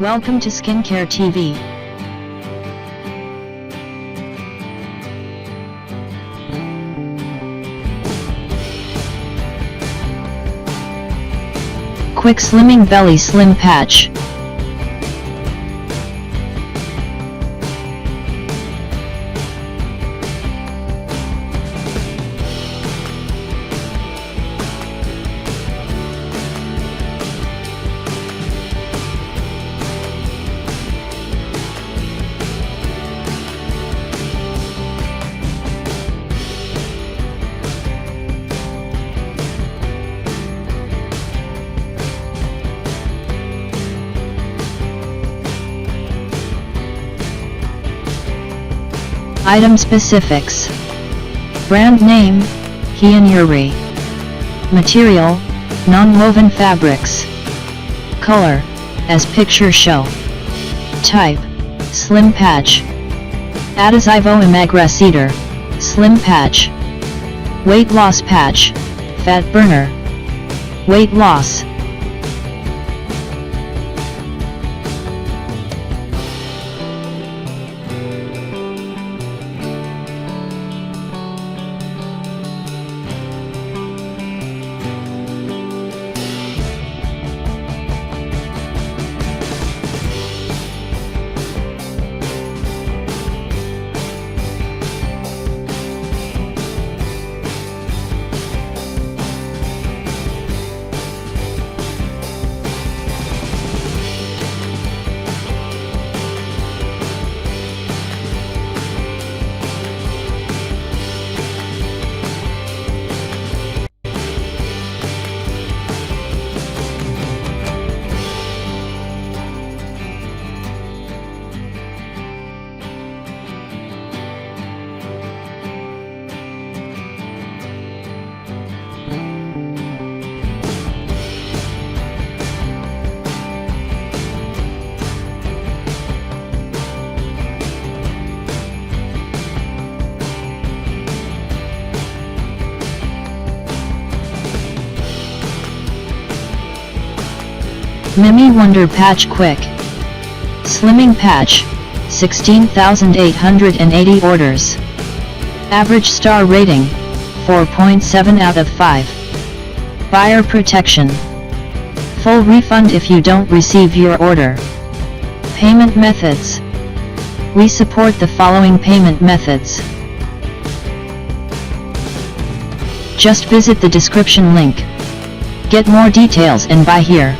Welcome to Skincare TV. Quick Slimming Belly Slim Patch. Item specifics. Brand name, HEONYIRRY. Material, non-woven fabrics. Color, as picture show. Type, slim patch. Adesivo emagrecedor, slim patch. Weight loss patch, fat burner. Weight loss. Mymi Wonder Patch Quick Slimming Patch, 16,880 orders. Average star rating, 4.7 out of 5. Buyer protection. Full refund if you don't receive your order. Payment methods. We support the following payment methods. Just visit the description link. Get more details and buy here.